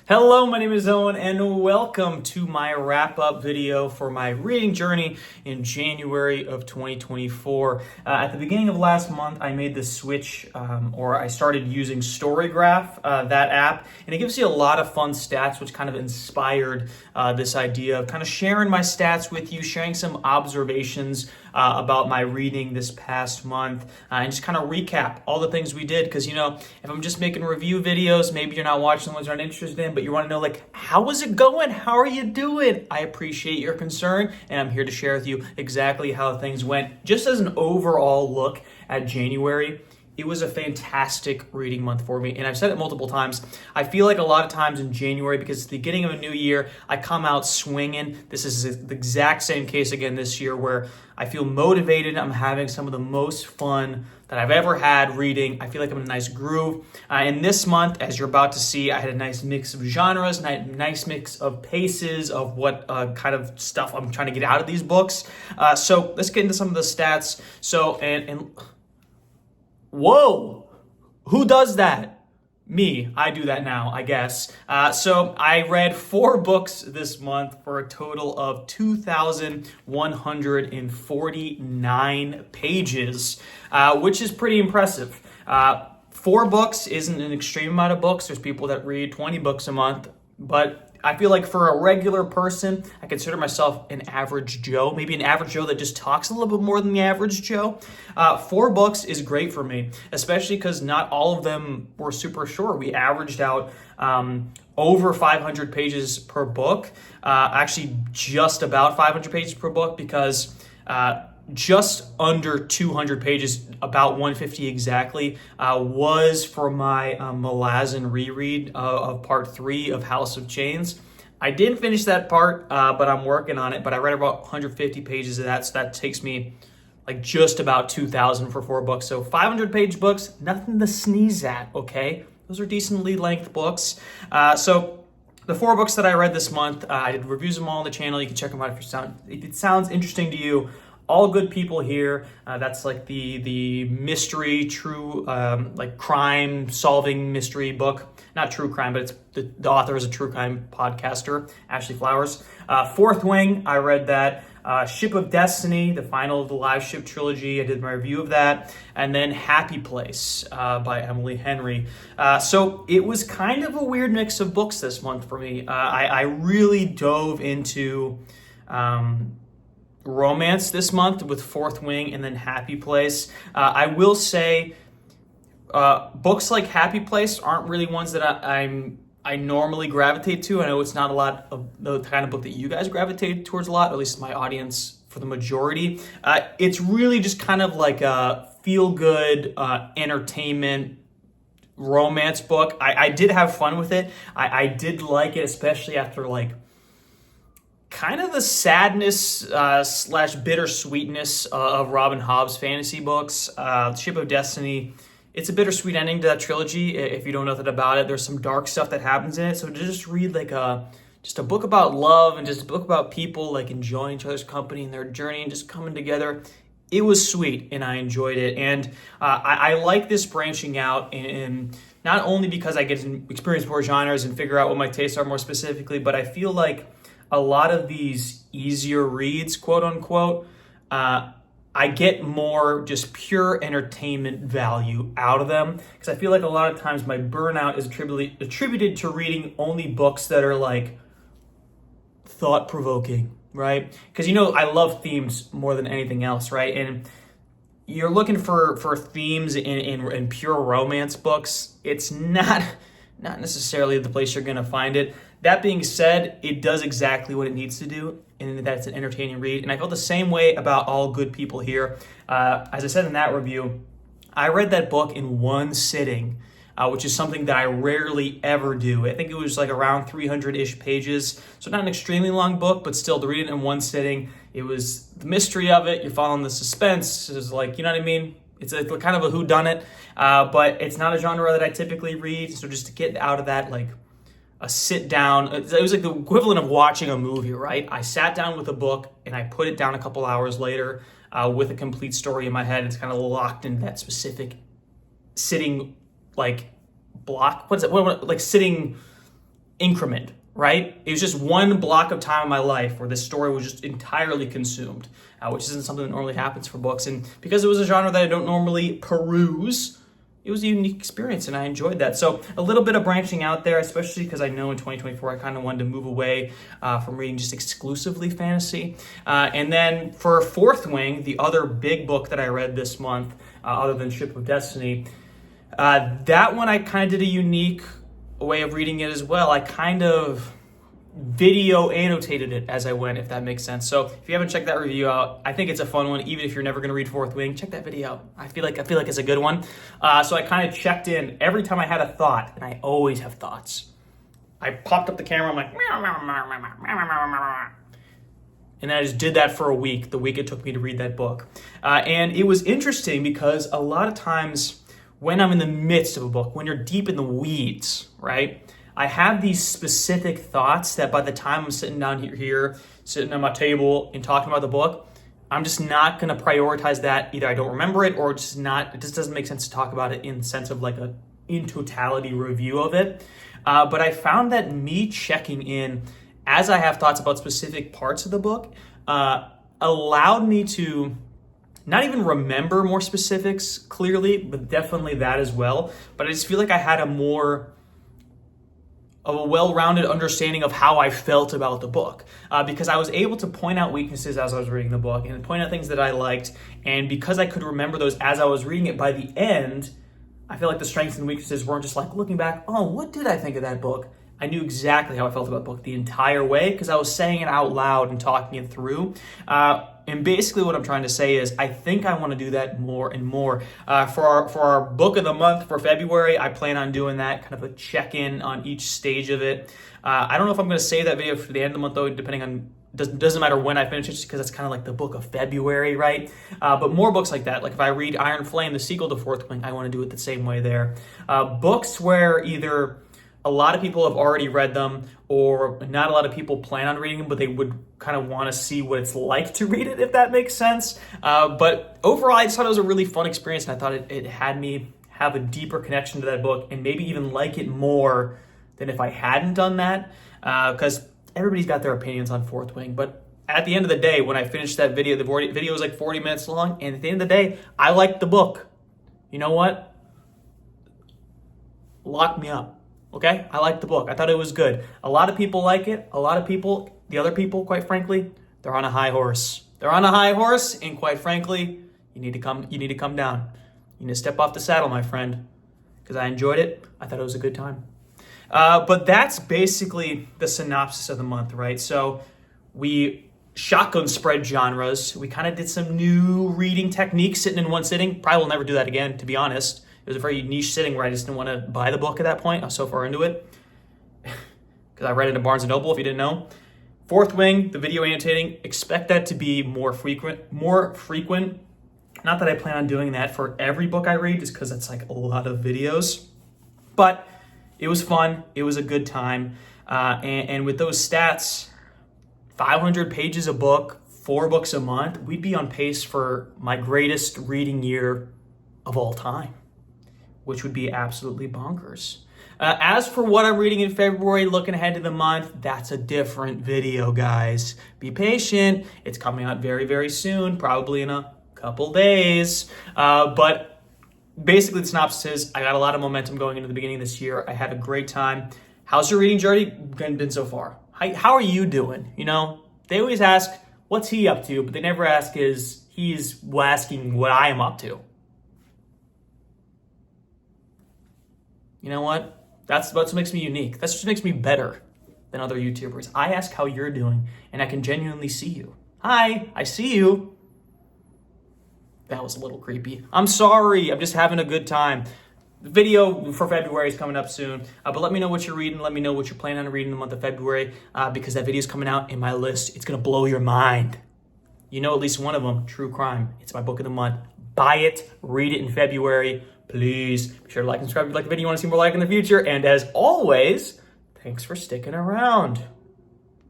Hello, my name is Owen, and welcome to my wrap-up video for my reading journey in January of 2024. At the beginning of last month, I made the switch, or I started using Storygraph, that app, and it gives you a lot of fun stats, which kind of inspired this idea of kind of sharing my stats with you, sharing some observations about my reading this past month, and just kind of recap all the things we did. Because, if I'm just making review videos, maybe you're not watching the ones you're not interested in, but you want to know, how is it going? How are you doing? I appreciate your concern, and I'm here to share with you exactly how things went. Just as an overall look at January, it was a fantastic reading month for me, and I've said it multiple times. I feel like a lot of times in January, because it's the beginning of a new year, I come out swinging. This is the exact same case again this year, where I feel motivated. I'm having some of the most fun that I've ever had reading. I feel like I'm in a nice groove. And this month, as you're about to see, I had a nice mix of genres, nice mix of paces of what kind of stuff I'm trying to get out of these books. So let's get into some of the stats. Whoa, who does that? Me. I do that now, I guess. So I read 4 books this month for a total of 2,149 pages, which is pretty impressive. 4 books isn't an extreme amount of books. There's people that read 20 books a month, but I feel like for a regular person, I consider myself an average Joe, maybe an average Joe that just talks a little bit more than the average Joe. 4 books is great for me, especially because not all of them were super short. We averaged out over 500 pages per book, actually just about 500 pages per book, because just under 200 pages, about 150 exactly, was for my Malazan reread of part 3 of House of Chains. I didn't finish that part, but I'm working on it. But I read about 150 pages of that, so that takes me just about 2,000 for 4 books. So 500-page books, nothing to sneeze at, okay? Those are decently length books. So the 4 books that I read this month, I did reviews of them all on the channel. You can check them out if it sounds interesting to you. All Good People Here. That's like the mystery, true, crime solving mystery book. Not true crime, but it's the author is a true crime podcaster, Ashley Flowers. Fourth Wing, I read that. Ship of Destiny, the final of the Live Ship trilogy. I did my review of that. And then Happy Place by Emily Henry. So it was kind of a weird mix of books this month for me. I really dove into romance this month with Fourth Wing and then Happy Place. I will say books like Happy Place aren't really ones that I normally gravitate to. I know it's not a lot of the kind of book that you guys gravitate towards a lot, or at least my audience for the majority. It's really just kind of like a feel-good entertainment romance book. I did have fun with it. I did like it, especially after kind of the sadness / bittersweetness of Robin Hobb's fantasy books. Ship of Destiny, it's a bittersweet ending to that trilogy. If you don't know that about it, there's some dark stuff that happens in it. So to just read just a book about love and just a book about people enjoying each other's company and their journey and just coming together, it was sweet and I enjoyed it. And I like this branching out in not only because I get to experience more genres and figure out what my tastes are more specifically, but I feel like a lot of these easier reads, quote unquote, I get more just pure entertainment value out of them, because I feel like a lot of times my burnout is attributed to reading only books that are thought-provoking, right? Because I love themes more than anything else, right? And you're looking for themes in pure romance books. It's not necessarily the place you're going to find it. That being said, it does exactly what it needs to do, and that's an entertaining read. And I felt the same way about All Good People Here. As I said in that review, I read that book in one sitting, which is something that I rarely ever do. I think it was around 300-ish pages, so not an extremely long book, but still to read it in one sitting. It was the mystery of it. You're following the suspense. It's you know what I mean? It's a kind of a whodunit, but it's not a genre that I typically read. So just to get out of that, a sit down, it was the equivalent of watching a movie, right? I sat down with a book and I put it down a couple hours later with a complete story in my head. It's kind of locked in that specific sitting block. What's it? Sitting increment, right? It was just one block of time in my life where this story was just entirely consumed, which isn't something that normally happens for books. And because it was a genre that I don't normally peruse, it was a unique experience and I enjoyed that. So a little bit of branching out there, especially because I know in 2024 I kind of wanted to move away from reading just exclusively fantasy. And then for Fourth Wing, the other big book that I read this month, other than Ship of Destiny, that one I kind of did a unique way of reading it as well. I kind of video annotated it as I went, if that makes sense. So if you haven't checked that review out, I think it's a fun one. Even if you're never going to read Fourth Wing, check that video out. I feel like it's a good one. So I kind of checked in every time I had a thought, and I always have thoughts. I popped up the camera, I'm like, and I just did that for a week, the week it took me to read that book. And it was interesting because a lot of times when I'm in the midst of a book, when you're deep in the weeds, right? I have these specific thoughts that by the time I'm sitting down here, sitting at my table and talking about the book, I'm just not going to prioritize that. Either I don't remember it or it just doesn't make sense to talk about it in the sense of like in totality review of it. But I found that me checking in as I have thoughts about specific parts of the book allowed me to not even remember more specifics clearly, but definitely that as well. But I just feel like I had a well-rounded understanding of how I felt about the book because I was able to point out weaknesses as I was reading the book and point out things that I liked. And because I could remember those as I was reading it, by the end, I feel like the strengths and weaknesses weren't just like looking back, oh, what did I think of that book? I knew exactly how I felt about the book the entire way because I was saying it out loud and talking it through. And basically what I'm trying to say is I think I want to do that more and more. For our book of the month for February, I plan on doing that, kind of a check-in on each stage of it. I don't know if I'm going to save that video for the end of the month, though, depending on, doesn't matter when I finish it, just because it's kind of like the book of February, right? But more books like that, like if I read Iron Flame, the sequel to Fourth Wing, I want to do it the same way there. Books where either a lot of people have already read them or not a lot of people plan on reading them, but they would kind of want to see what it's like to read it, if that makes sense. But overall, I just thought it was a really fun experience, and I thought it had me have a deeper connection to that book and maybe even like it more than if I hadn't done that, because everybody's got their opinions on Fourth Wing. But at the end of the day, when I finished that video, the video was like 40 minutes long, and at the end of the day, I liked the book. You know what? Lock me up. Okay, I liked the book. I thought it was good. A lot of people like it. A lot of people, the other people, quite frankly, they're on a high horse. They're on a high horse, and quite frankly, you need to come down. You need to step off the saddle, my friend, because I enjoyed it. I thought it was a good time. But that's basically the synopsis of the month, right? So we shotgun spread genres. We kind of did some new reading techniques sitting in one sitting. Probably will never do that again, to be honest. It was a very niche sitting where I just didn't want to buy the book at that point. I was so far into it because I read it in Barnes & Noble, if you didn't know. Fourth Wing, the video annotating, expect that to be more frequent. Not that I plan on doing that for every book I read, just because it's like a lot of videos. But it was fun. It was a good time. And with those stats, 500 pages a book, 4 books a month, we'd be on pace for my greatest reading year of all time, which would be absolutely bonkers. As for what I'm reading in February, looking ahead to the month, that's a different video, guys. Be patient. It's coming out very, very soon, probably in a couple days. But basically the synopsis is I got a lot of momentum going into the beginning of this year. I had a great time. How's your reading journey been so far? How are you doing? You know, they always ask, what's he up to? But they never ask he's asking what I am up to. You know what? That's what makes me unique. That's what makes me better than other YouTubers. I ask how you're doing, and I can genuinely see you. Hi, I see you. That was a little creepy. I'm sorry. I'm just having a good time. The video for February is coming up soon. But let me know what you're reading. Let me know what you're planning on reading in the month of February because that video is coming out in my list. It's going to blow your mind. You know at least one of them, True Crime. It's my book of the month. Buy it. Read it in February. Please be sure to like and subscribe if you like the video you want to see more like in the future. And as always, thanks for sticking around.